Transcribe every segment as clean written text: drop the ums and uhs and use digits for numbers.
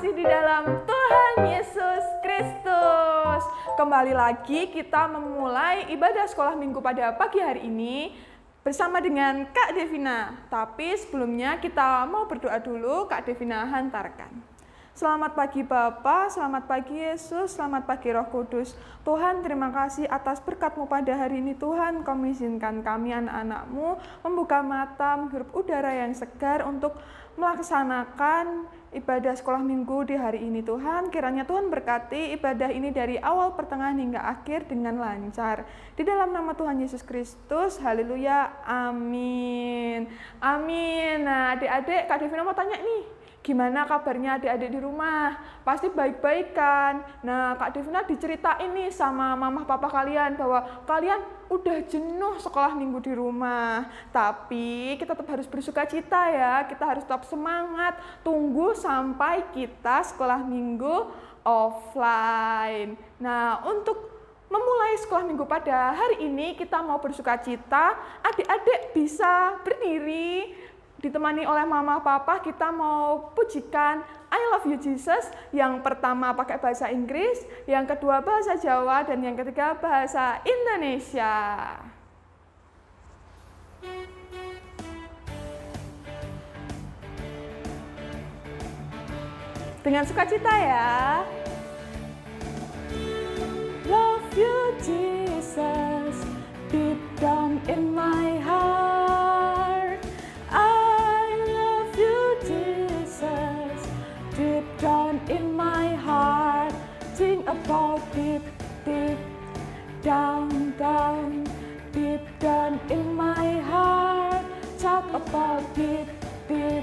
terkasih di dalam Tuhan Yesus Kristus. Kembali lagi kita memulai ibadah sekolah minggu pada pagi hari ini bersama dengan Kak Devina. Tapi sebelumnya kita mau berdoa dulu, Kak Devina hantarkan. Selamat pagi Bapa, selamat pagi Yesus, selamat pagi Roh Kudus. Tuhan, terima kasih atas berkat-Mu pada hari ini Tuhan. Kau izinkan kami anak-anak-Mu membuka mata, menghirup udara yang segar untuk melaksanakan ibadah sekolah minggu di hari ini Tuhan. Kiranya Tuhan berkati ibadah ini dari awal, pertengahan hingga akhir dengan lancar. Di dalam nama Tuhan Yesus Kristus, haleluya, amin. Amin. Nah adik-adik, Kak Devina mau tanya nih, gimana kabarnya adik-adik di rumah? Pasti baik-baik kan? Nah, Kak Devina diceritain nih sama mama papa kalian bahwa kalian udah jenuh sekolah minggu di rumah. Tapi kita tetap harus bersuka cita ya, kita harus tetap semangat. Tunggu sampai kita sekolah minggu offline. Nah, untuk memulai sekolah minggu pada hari ini kita mau bersuka cita. Adik-adik bisa berdiri. Ditemani oleh mama papa, kita mau pujikan I Love You Jesus. Yang pertama pakai bahasa Inggris, yang kedua bahasa Jawa, dan yang ketiga bahasa Indonesia. Dengan sukacita ya. Love you Jesus, deep down in my heart. Deep down in my heart, think about deep, deep down, down, deep down in my heart. Talk about deep, deep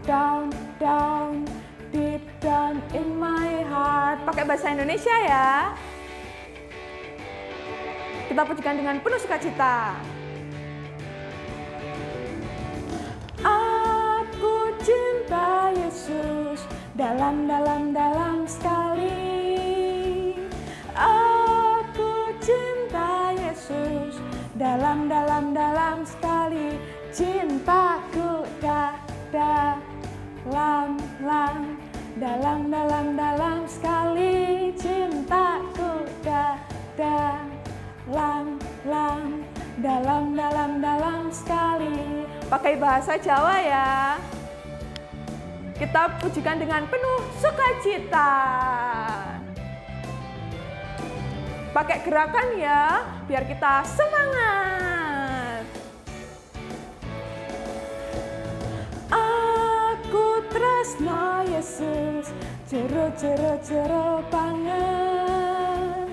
down, down, deep down in my heart. Pakai bahasa Indonesia ya. Kita pujikan dengan penuh sukacita. Aku cinta Yesus dalam sekali. Aku cinta Yesus dalam sekali. Cintaku dalam sekali. Cintaku dalam sekali. Pakai bahasa Jawa ya. Kita pujikan dengan penuh sukacita. Pakai gerakan ya, biar kita semangat. Aku tresno Yesus, jero banget.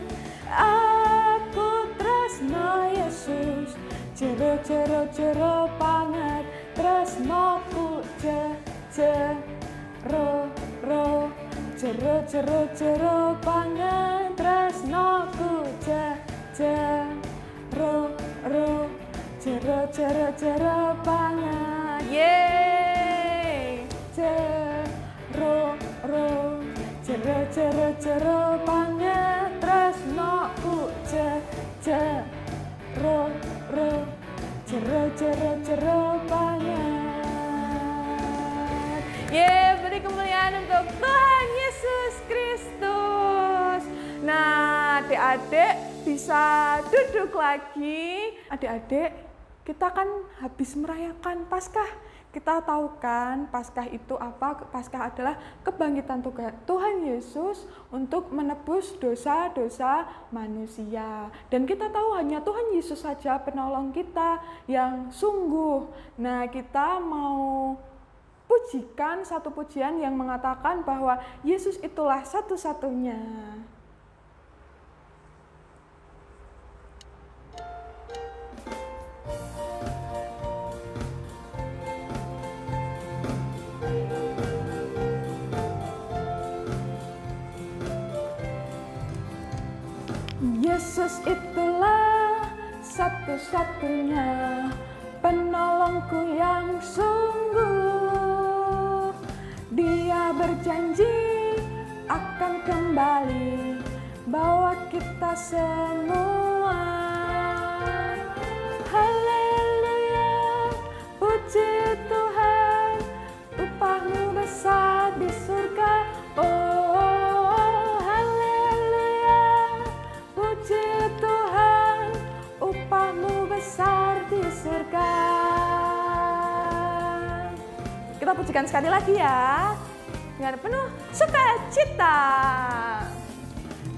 Aku tresno Yesus, jero banget. Tresnoku jero banget. Tresnoku jero banget. Yeay. Jero banget. Tresnoku jero banget. Beri kemuliaan untuk Tuhan Yesus Kristus. Nah, adik-adik bisa duduk lagi. Adik-adik, kita kan habis merayakan Paskah. Kita tahu kan Paskah itu apa? Paskah adalah kebangkitan Tuhan Yesus untuk menebus dosa-dosa manusia. Dan kita tahu hanya Tuhan Yesus saja penolong kita yang sungguh. Nah, kita mau pujikan satu pujian yang mengatakan bahwa Yesus itulah satu-satunya. Yesus itulah satu-satunya penolongku yang sungguh. Dia berjanji akan kembali bawa kita semua. Haleluya, puji Tuhan, upahmu besar di surga. pujikan sekali lagi ya. Dengan penuh sukacita.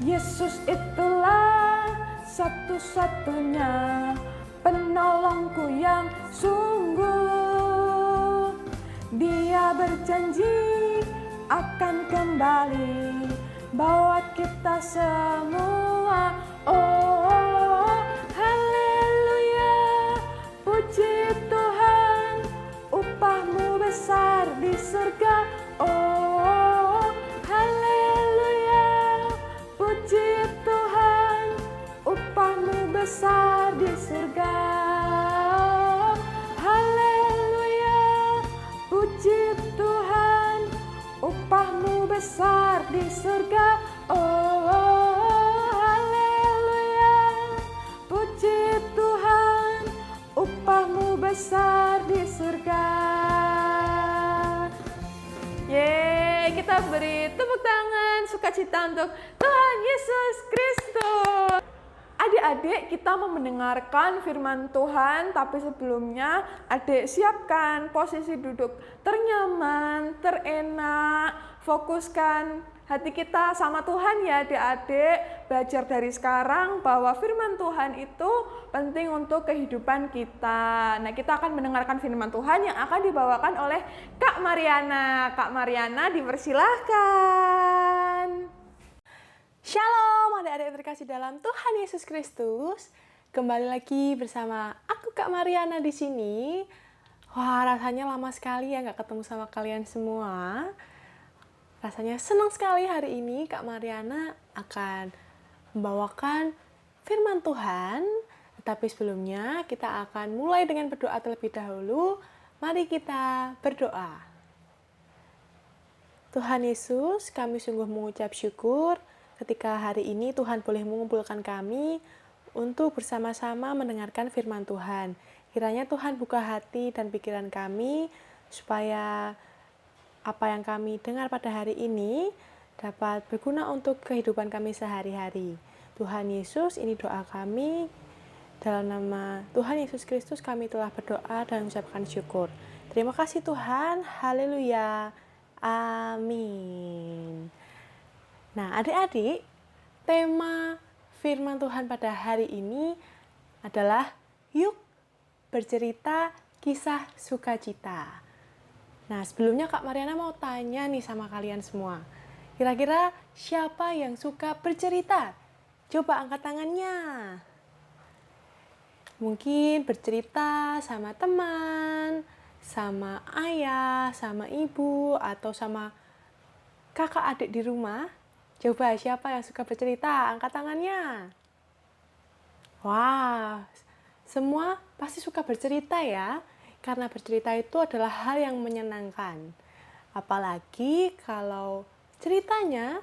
Yesus itulah satu-satunya penolongku yang sungguh. Dia berjanji akan kembali bawa kita semua. Oh, haleluya, puji Tuhan, upahmu besar di surga. Oh, haleluya, puji Tuhan, upahmu besar di surga. Haleluya, puji Tuhan, upahmu besar di surga. Oh, haleluya, puji Tuhan, upahmu besar di surga. Yeay, kita beri tepuk tangan sukacita untuk Tuhan Yesus Kristus. Adik-adik, kita mau mendengarkan firman Tuhan, tapi sebelumnya adik siapkan posisi duduk ternyaman, terenak, fokuskan hati kita sama Tuhan ya adik-adik. Belajar dari sekarang bahwa firman Tuhan itu penting untuk kehidupan kita. Nah, kita akan mendengarkan firman Tuhan yang akan dibawakan oleh Kak Mariana. Kak Mariana, dipersilahkan. Shalom adik-adik terkasih dalam Tuhan Yesus Kristus. Kembali lagi bersama aku Kak Mariana di sini. Wah, rasanya lama sekali ya nggak ketemu sama kalian semua. Rasanya senang sekali hari ini Kak Mariana akan membawakan firman Tuhan. Tetapi sebelumnya kita akan mulai dengan berdoa terlebih dahulu. Mari kita berdoa. Tuhan Yesus, kami sungguh mengucap syukur ketika hari ini Tuhan boleh mengumpulkan kami untuk bersama-sama mendengarkan firman Tuhan. Kiranya Tuhan buka hati dan pikiran kami supaya apa yang kami dengar pada hari ini dapat berguna untuk kehidupan kami sehari-hari. Tuhan Yesus, ini doa kami. Dalam nama Tuhan Yesus Kristus kami telah berdoa dan mengucapkan syukur. Terima kasih Tuhan. Haleluya. Amin. Nah, adik-adik, tema firman Tuhan pada hari ini adalah yuk bercerita kisah sukacita. Nah, sebelumnya Kak Mariana mau tanya nih sama kalian semua. Kira-kira siapa yang suka bercerita? Coba angkat tangannya. Mungkin bercerita sama teman, sama ayah, sama ibu, atau sama kakak adik di rumah. Coba siapa yang suka bercerita? Angkat tangannya. Wah, semua pasti suka bercerita ya. Karena bercerita itu adalah hal yang menyenangkan. Apalagi kalau ceritanya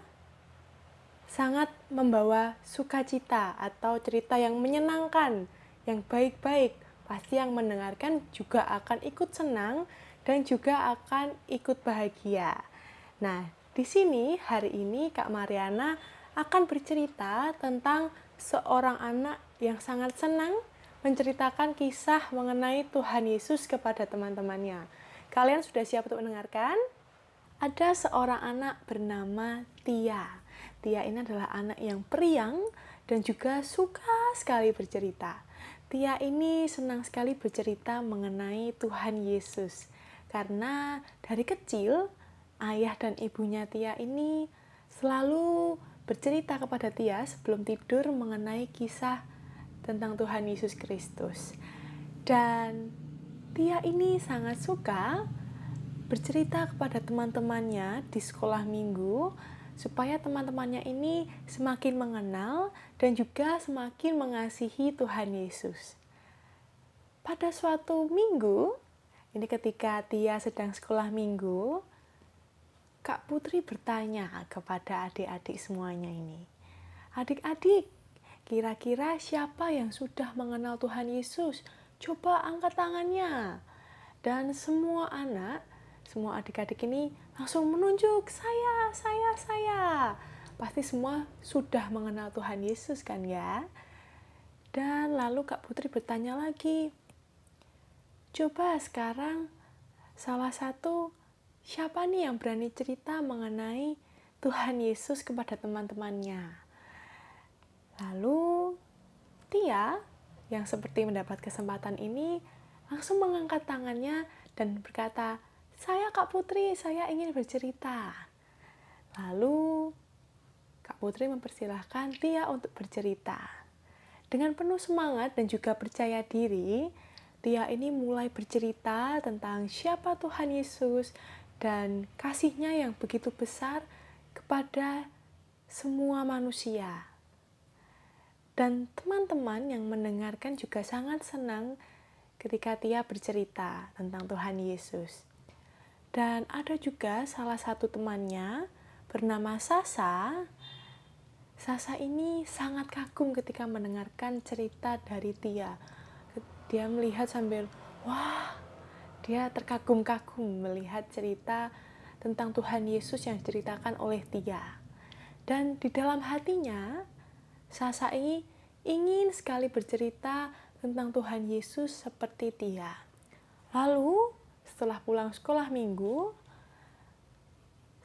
sangat membawa sukacita atau cerita yang menyenangkan, yang baik-baik. Pasti yang mendengarkan juga akan ikut senang dan juga akan ikut bahagia. Nah, di sini hari ini Kak Mariana akan bercerita tentang seorang anak yang sangat senang menceritakan kisah mengenai Tuhan Yesus kepada teman-temannya. Kalian sudah siap untuk mendengarkan? Ada seorang anak bernama Tia. Tia ini adalah anak yang periang dan juga suka sekali bercerita. Tia ini senang sekali bercerita mengenai Tuhan Yesus. Karena dari kecil ayah dan ibunya Tia ini selalu bercerita kepada Tia sebelum tidur mengenai kisah tentang Tuhan Yesus Kristus. Dan Tia ini sangat suka bercerita kepada teman-temannya di sekolah minggu supaya teman-temannya ini semakin mengenal dan juga semakin mengasihi Tuhan Yesus. Pada suatu minggu, ini ketika Tia sedang sekolah minggu, Kak Putri bertanya kepada adik-adik semuanya ini. Adik-adik, kira-kira siapa yang sudah mengenal Tuhan Yesus? Coba angkat tangannya. Dan semua anak, semua adik-adik ini langsung menunjuk, saya. Pasti semua sudah mengenal Tuhan Yesus kan ya? Dan lalu Kak Putri bertanya lagi, coba sekarang salah satu siapa nih yang berani cerita mengenai Tuhan Yesus kepada teman-temannya? Lalu Tia yang seperti mendapat kesempatan ini langsung mengangkat tangannya dan berkata, "Saya Kak Putri, saya ingin bercerita." Lalu Kak Putri mempersilahkan Tia untuk bercerita. Dengan penuh semangat dan juga percaya diri, Tia ini mulai bercerita tentang siapa Tuhan Yesus dan kasih-Nya yang begitu besar kepada semua manusia. Dan teman-teman yang mendengarkan juga sangat senang ketika Tia bercerita tentang Tuhan Yesus. Dan ada juga salah satu temannya bernama Sasa. Sasa ini sangat kagum ketika mendengarkan cerita dari Tia. Dia melihat sambil, wah, dia terkagum-kagum melihat cerita tentang Tuhan Yesus yang diceritakan oleh Tia. Dan di dalam hatinya, Sasa ini ingin sekali bercerita tentang Tuhan Yesus seperti Tia. Lalu, setelah pulang sekolah minggu,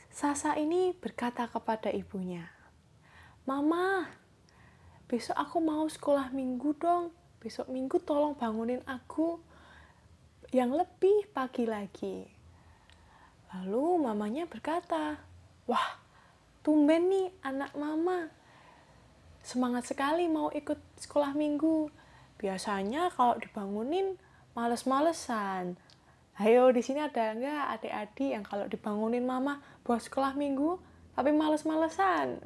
Sasa ini berkata kepada ibunya, "Mama, besok aku mau sekolah minggu dong. Besok minggu tolong bangunin aku yang lebih pagi lagi." Lalu mamanya berkata, "Wah, tumben nih anak mama. Semangat sekali mau ikut sekolah minggu. Biasanya kalau dibangunin males-malesan. Ayo, di sini ada nggak adik-adik yang kalau dibangunin mama buat sekolah minggu tapi males-malesan?"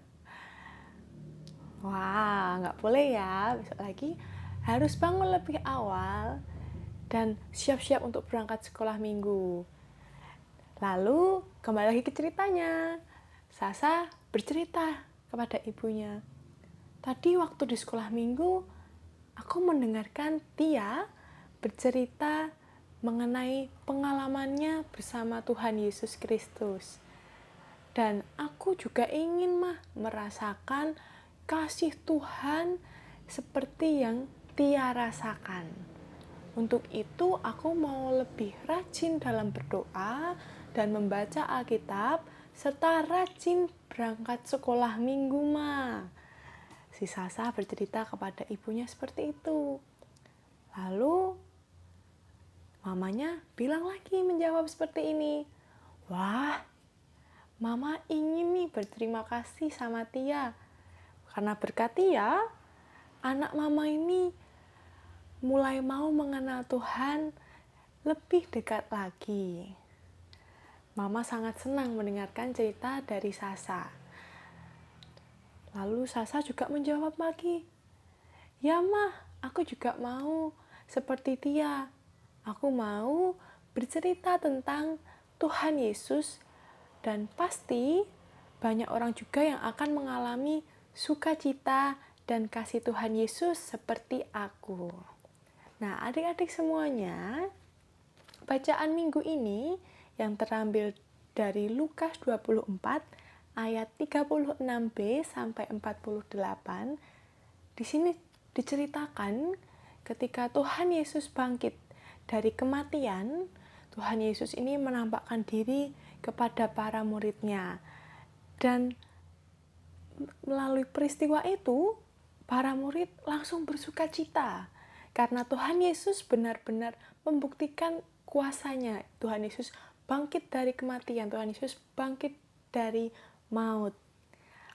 Wah, nggak boleh ya. Besok lagi harus bangun lebih awal dan siap-siap untuk berangkat sekolah minggu. Lalu, kembali lagi ke ceritanya. Sasa bercerita kepada ibunya, "Tadi waktu di sekolah minggu, aku mendengarkan Tia bercerita mengenai pengalamannya bersama Tuhan Yesus Kristus. Dan aku juga ingin merasakan kasih Tuhan seperti yang Tia rasakan. Untuk itu aku mau lebih rajin dalam berdoa dan membaca Alkitab serta rajin berangkat sekolah minggu, Ma." Si Sasa bercerita kepada ibunya seperti itu. Lalu mamanya bilang lagi menjawab seperti ini, "Wah, Mama ingin nih berterima kasih sama Tia. Karena berkat Tia, anak Mama ini mulai mau mengenal Tuhan lebih dekat lagi." Mama sangat senang mendengarkan cerita dari Sasa. Lalu Sasa juga menjawab lagi, "Ya Mah, aku juga mau seperti Tia. Aku mau bercerita tentang Tuhan Yesus dan pasti banyak orang juga yang akan mengalami sukacita dan kasih Tuhan Yesus seperti aku." Nah, adik-adik semuanya, bacaan minggu ini yang terambil dari Lukas 24 ayat 36b sampai 48. Di sini diceritakan ketika Tuhan Yesus bangkit dari kematian, Tuhan Yesus ini menampakkan diri kepada para murid-Nya. Dan melalui peristiwa itu, para murid langsung bersukacita karena Tuhan Yesus benar-benar membuktikan kuasa-Nya. Tuhan Yesus bangkit dari kematian, Tuhan Yesus bangkit dari maut.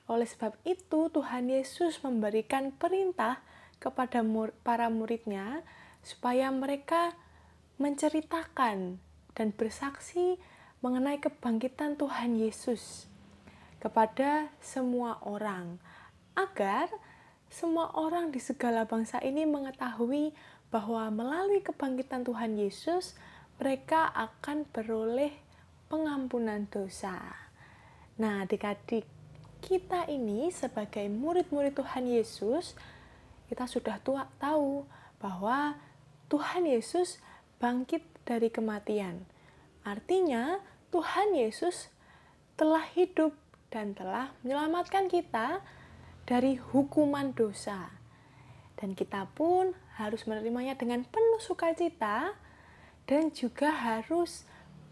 Oleh sebab itu, Tuhan Yesus memberikan perintah kepada para murid-Nya supaya mereka menceritakan dan bersaksi mengenai kebangkitan Tuhan Yesus kepada semua orang, agar semua orang di segala bangsa ini mengetahui bahwa melalui kebangkitan Tuhan Yesus, mereka akan beroleh pengampunan dosa. Nah, adik-adik, kita ini sebagai murid-murid Tuhan Yesus, kita sudah tahu bahwa Tuhan Yesus bangkit dari kematian. Artinya, Tuhan Yesus telah hidup dan telah menyelamatkan kita dari hukuman dosa. Dan kita pun harus menerimanya dengan penuh sukacita dan juga harus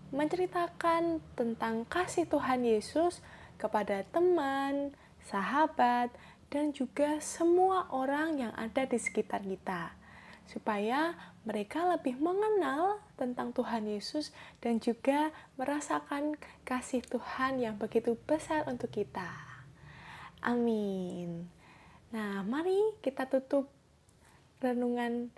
menceritakan tentang kasih Tuhan Yesus kepada teman, sahabat, dan juga semua orang yang ada di sekitar kita, supaya mereka lebih mengenal tentang Tuhan Yesus dan juga merasakan kasih Tuhan yang begitu besar untuk kita. Amin. Nah, mari kita tutup renungan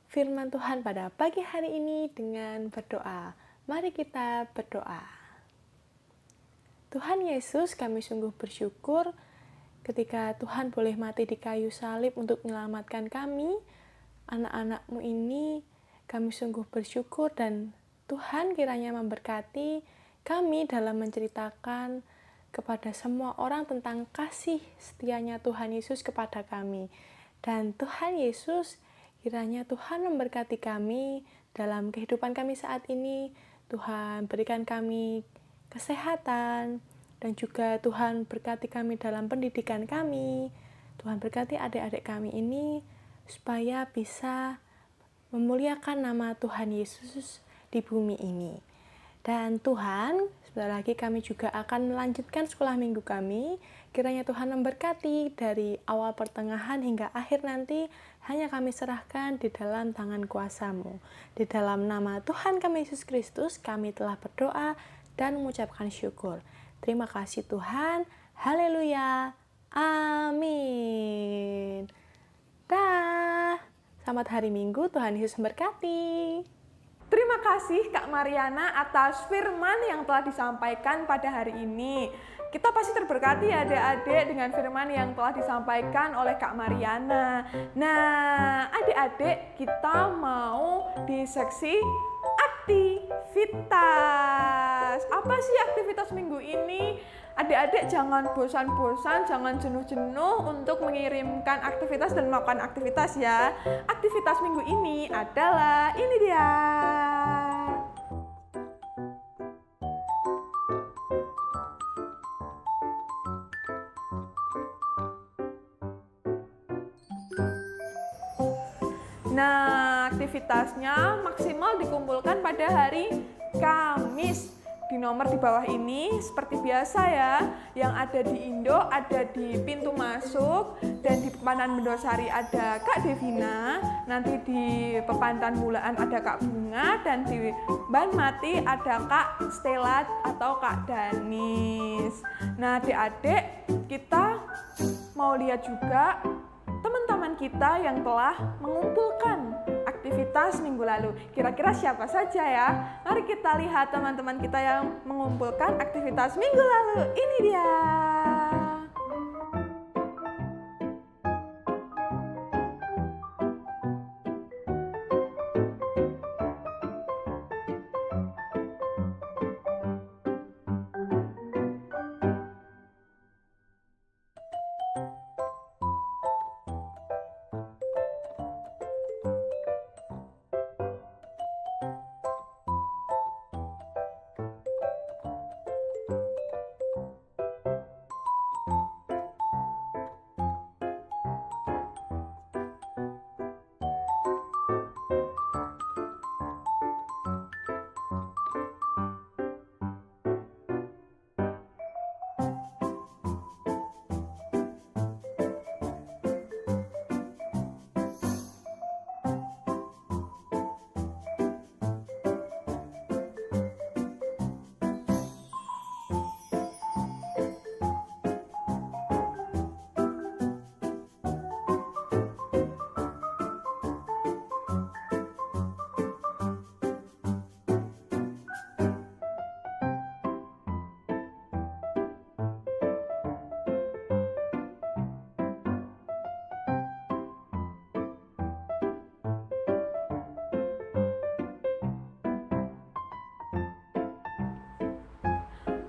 firman Tuhan pada pagi hari ini dengan berdoa. Mari kita berdoa. Tuhan Yesus, kami sungguh bersyukur ketika Tuhan boleh mati di kayu salib untuk menyelamatkan kami, anak-anak-Mu ini. Kami sungguh bersyukur dan Tuhan kiranya memberkati kami dalam menceritakan kepada semua orang tentang kasih setianya Tuhan Yesus kepada kami. Dan Tuhan Yesus, kiranya Tuhan memberkati kami dalam kehidupan kami saat ini. Tuhan berikan kami kesehatan, dan juga Tuhan berkati kami dalam pendidikan kami. Tuhan berkati adik-adik kami ini supaya bisa memuliakan nama Tuhan Yesus di bumi ini. Dan Tuhan, sebentar lagi kami juga akan melanjutkan sekolah minggu kami. Kiranya Tuhan memberkati dari awal pertengahan hingga akhir nanti, hanya kami serahkan di dalam tangan kuasa-Mu. Di dalam nama Tuhan kami Yesus Kristus, kami telah berdoa dan mengucapkan syukur. Terima kasih Tuhan. Haleluya. Amin. Dah. Selamat hari Minggu, Tuhan Yesus memberkati. Terima kasih Kak Mariana atas firman yang telah disampaikan pada hari ini. Kita pasti terberkati ya adik-adik dengan firman yang telah disampaikan oleh Kak Mariana. Nah, adik-adik, kita mau di seksi aktivitas. Apa sih aktivitas minggu ini? Adik-adik jangan bosan-bosan, jangan jenuh-jenuh untuk mengirimkan aktivitas dan melakukan aktivitas ya. Aktivitas minggu ini adalah ini dia. Nah, aktivitasnya maksimal dikumpulkan pada hari Kamis. Di nomor di bawah ini seperti biasa ya, yang ada di Indo ada di pintu masuk, dan di Pepanan Mendosari ada Kak Devina, nanti di Pepantan Mulaan ada Kak Bunga, dan di Banmati ada Kak Stella atau Kak Danis. Nah, adik-adik, kita mau lihat juga teman-teman kita yang telah mengumpulkan aktivitas minggu lalu. Kira-kira siapa saja ya? Mari kita lihat teman-teman kita yang mengumpulkan aktivitas minggu lalu. Ini dia.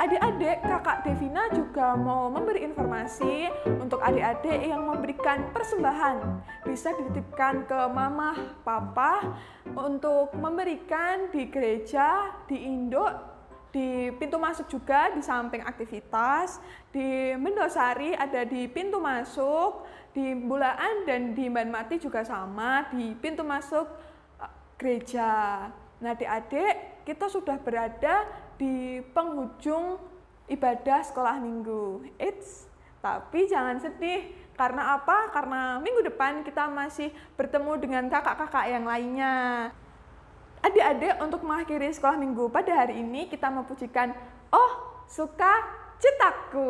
Adik-adik, Kakak Devina juga mau memberi informasi untuk adik-adik yang memberikan persembahan. Bisa dititipkan ke Mama, Papa untuk memberikan di gereja, di Indo, di pintu masuk juga di samping aktivitas. Di Mendosari ada di pintu masuk, di Bulaan dan di Banmati juga sama di pintu masuk gereja. Nah, adik-adik, kita sudah berada di penghujung ibadah sekolah minggu. Tapi jangan sedih. Karena apa? Karena minggu depan kita masih bertemu dengan kakak-kakak yang lainnya. Adik-adik, untuk mengakhiri sekolah minggu pada hari ini, kita mempujikan "Oh, Sukacitaku".